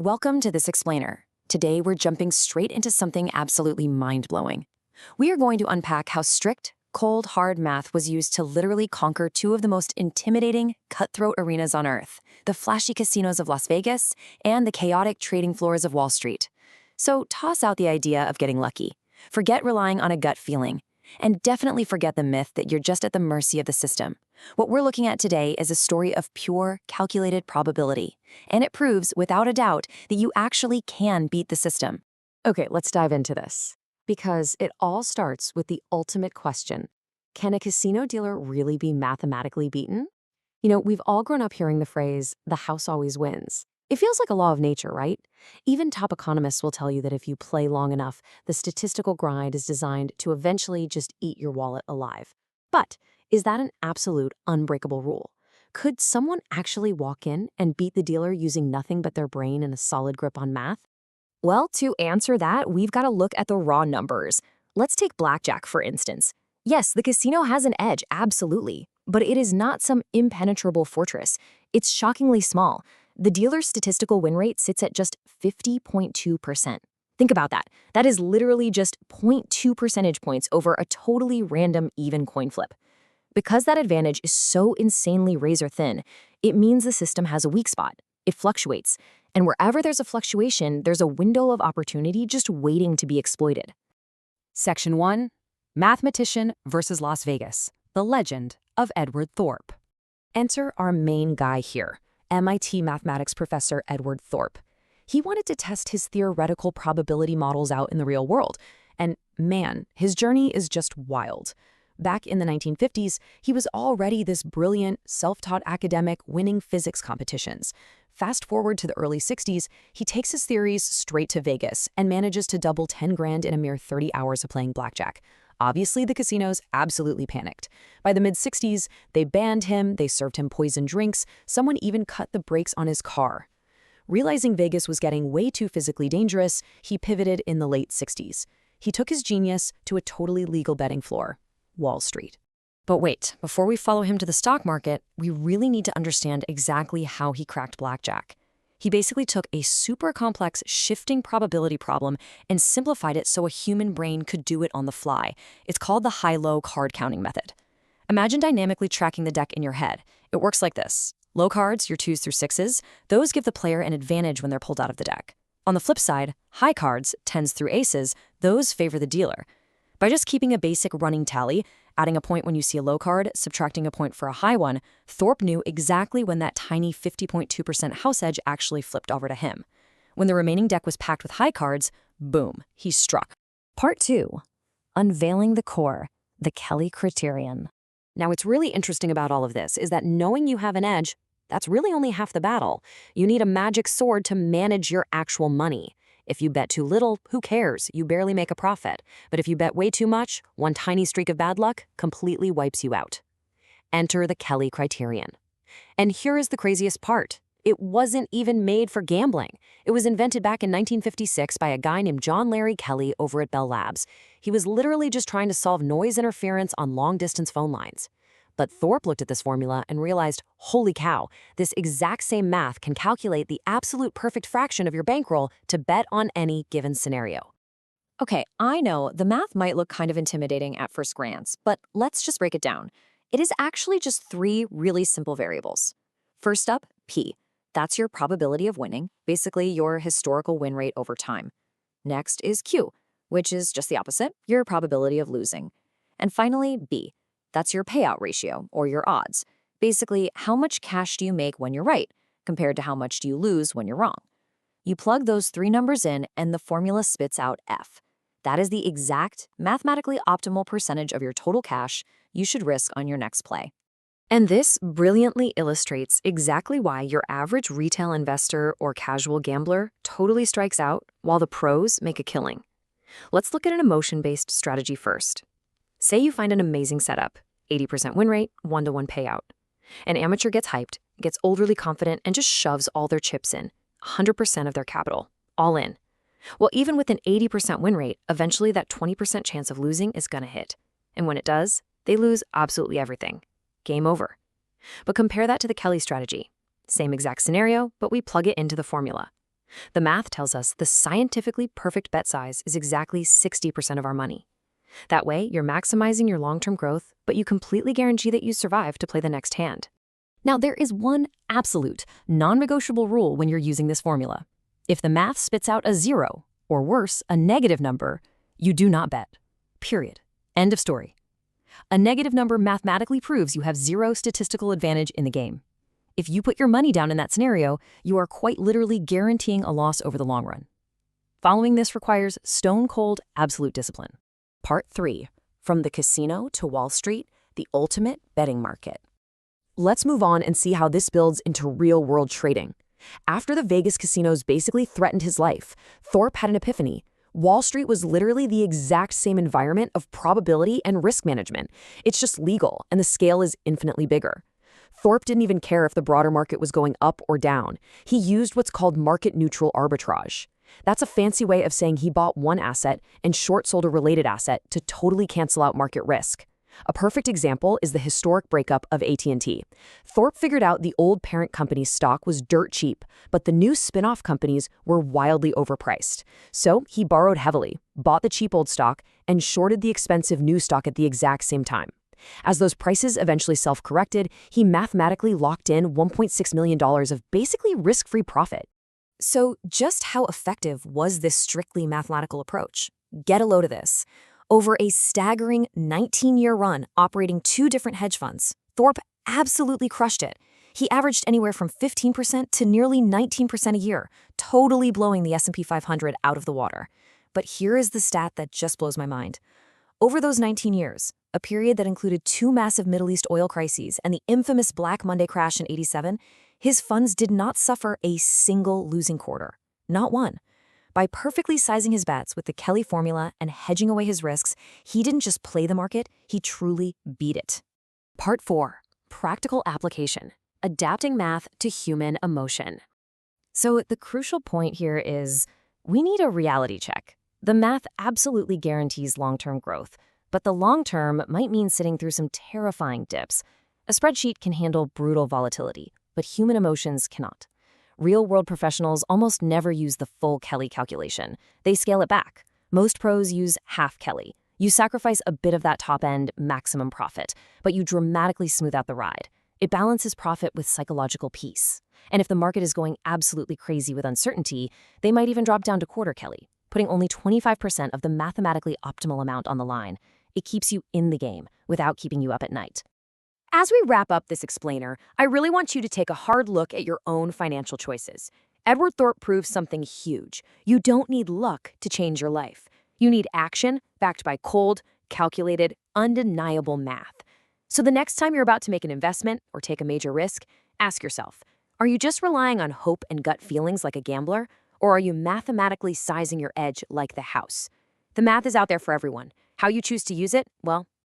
Welcome to This Explainer. Today we're jumping straight into something absolutely mind-blowing. We are going to unpack how strict, cold, hard math was used to literally conquer two of the most intimidating, cutthroat arenas on Earth, the flashy casinos of Las Vegas and the chaotic trading floors of Wall Street. So toss out the idea of getting lucky. Forget relying on a gut feeling. And definitely forget the myth that you're just at the mercy of the system. What we're looking at today is a story of pure, calculated probability. And it proves, without a doubt, that you actually can beat the system. Okay, let's dive into this. Because it all starts with the ultimate question. Can a casino dealer really be mathematically beaten? We've all grown up hearing the phrase, the house always wins. It feels like a law of nature, right? Even top economists will tell you that if you play long enough, the statistical grind is designed to eventually just eat your wallet alive. But is that an absolute unbreakable rule? Could someone actually walk in and beat the dealer using nothing but their brain and a solid grip on math? Well, to answer that, we've got to look at the raw numbers. Let's take blackjack, for instance. Yes, the casino has an edge, absolutely. But it is not some impenetrable fortress. It's shockingly small. The dealer's statistical win rate sits at just 50.2%. Think about that. That is literally just 0.2 percentage points over a totally random even coin flip. Because that advantage is so insanely razor thin, it means the system has a weak spot. It fluctuates. And wherever there's a fluctuation, there's a window of opportunity just waiting to be exploited. Section 1. Mathematician versus Las Vegas. The legend of Edward Thorp. Enter our main guy here. MIT mathematics professor Edward Thorp. He wanted to test his theoretical probability models out in the real world. And man, his journey is just wild. Back in the 1950s, he was already this brilliant, self-taught academic winning physics competitions. Fast forward to the early 60s, he takes his theories straight to Vegas and manages to double 10 grand in a mere 30 hours of playing blackjack. Obviously, the casinos absolutely panicked. By the mid-60s, they banned him, they served him poisoned drinks, someone even cut the brakes on his car. Realizing Vegas was getting way too physically dangerous, he pivoted in the late 60s. He took his genius to a totally legal betting floor, Wall Street. But wait, before we follow him to the stock market, we really need to understand exactly how he cracked blackjack. He basically took a super complex shifting probability problem and simplified it so a human brain could do it on the fly. It's called the high-low card counting method. Imagine dynamically tracking the deck in your head. It works like this. Low cards, your 2s through 6s, those give the player an advantage when they're pulled out of the deck. On the flip side, high cards, 10s through aces, those favor the dealer. By just keeping a basic running tally, adding a point when you see a low card, subtracting a point for a high one, Thorp knew exactly when that tiny 50.2% house edge actually flipped over to him. When the remaining deck was packed with high cards, boom, he struck. Part 2. Unveiling the core, the Kelly Criterion. Now, what's really interesting about all of this is that knowing you have an edge, that's really only half the battle. You need a magic sword to manage your actual money. If you bet too little, who cares? You barely make a profit. But if you bet way too much, one tiny streak of bad luck completely wipes you out. Enter the Kelly Criterion. And here is the craziest part. It wasn't even made for gambling. It was invented back in 1956 by a guy named John Larry Kelly over at Bell Labs. He was literally just trying to solve noise interference on long-distance phone lines. But Thorp looked at this formula and realized, holy cow, this exact same math can calculate the absolute perfect fraction of your bankroll to bet on any given scenario. Okay, I know the math might look kind of intimidating at first glance, but let's just break it down. It is actually just 3 really simple variables. First up, P. That's your probability of winning, basically your historical win rate over time. Next is Q, which is just the opposite, your probability of losing. And finally, B. That's your payout ratio, or your odds. Basically, how much cash do you make when you're right, compared to how much do you lose when you're wrong. You plug those 3 numbers in, and the formula spits out F. That is the exact, mathematically optimal percentage of your total cash you should risk on your next play. And this brilliantly illustrates exactly why your average retail investor or casual gambler totally strikes out, while the pros make a killing. Let's look at an emotion-based strategy first. Say you find an amazing setup, 80% win rate, 1-to-1 payout. An amateur gets hyped, gets overly confident, and just shoves all their chips in, 100% of their capital, all in. Well, even with an 80% win rate, eventually that 20% chance of losing is gonna hit. And when it does, they lose absolutely everything. Game over. But compare that to the Kelly strategy. Same exact scenario, but we plug it into the formula. The math tells us the scientifically perfect bet size is exactly 60% of our money. That way, you're maximizing your long-term growth, but you completely guarantee that you survive to play the next hand. Now, there is one absolute, non-negotiable rule when you're using this formula. If the math spits out a 0, or worse, a negative number, you do not bet. Period. End of story. A negative number mathematically proves you have 0 statistical advantage in the game. If you put your money down in that scenario, you are quite literally guaranteeing a loss over the long run. Following this requires stone-cold, absolute discipline. Part 3. From the casino to Wall Street, the ultimate betting market. Let's move on and see how this builds into real-world trading. After the Vegas casinos basically threatened his life, Thorpe had an epiphany. Wall Street was literally the exact same environment of probability and risk management. It's just legal, and the scale is infinitely bigger. Thorpe didn't even care if the broader market was going up or down. He used what's called market-neutral arbitrage. That's a fancy way of saying he bought one asset and short-sold a related asset to totally cancel out market risk. A perfect example is the historic breakup of AT&T. Thorpe figured out the old parent company's stock was dirt cheap, but the new spin-off companies were wildly overpriced. So he borrowed heavily, bought the cheap old stock, and shorted the expensive new stock at the exact same time. As those prices eventually self-corrected, he mathematically locked in $1.6 million of basically risk-free profit. So just how effective was this strictly mathematical approach? Get a load of this. Over a staggering 19-year run operating 2 different hedge funds, Thorpe absolutely crushed it. He averaged anywhere from 15% to nearly 19% a year, totally blowing the S&P 500 out of the water. But here is the stat that just blows my mind. Over those 19 years, a period that included 2 massive Middle East oil crises and the infamous Black Monday crash in '87, his funds did not suffer a single losing quarter. Not one. By perfectly sizing his bets with the Kelly formula and hedging away his risks, he didn't just play the market, he truly beat it. Part 4. Practical application. Adapting math to human emotion. So the crucial point here is we need a reality check. The math absolutely guarantees long-term growth, but the long term might mean sitting through some terrifying dips. A spreadsheet can handle brutal volatility, but human emotions cannot. Real-world professionals almost never use the full Kelly calculation. They scale it back. Most pros use half Kelly. You sacrifice a bit of that top-end maximum profit, but you dramatically smooth out the ride. It balances profit with psychological peace. And if the market is going absolutely crazy with uncertainty, they might even drop down to quarter Kelly, putting only 25% of the mathematically optimal amount on the line. It keeps you in the game without keeping you up at night. As we wrap up this explainer, I really want you to take a hard look at your own financial choices. Edward Thorpe proves something huge. You don't need luck to change your life. You need action backed by cold, calculated, undeniable math. So the next time you're about to make an investment or take a major risk, ask yourself, are you just relying on hope and gut feelings like a gambler, or are you mathematically sizing your edge like the house? The math is out there for everyone. How you choose to use it, well,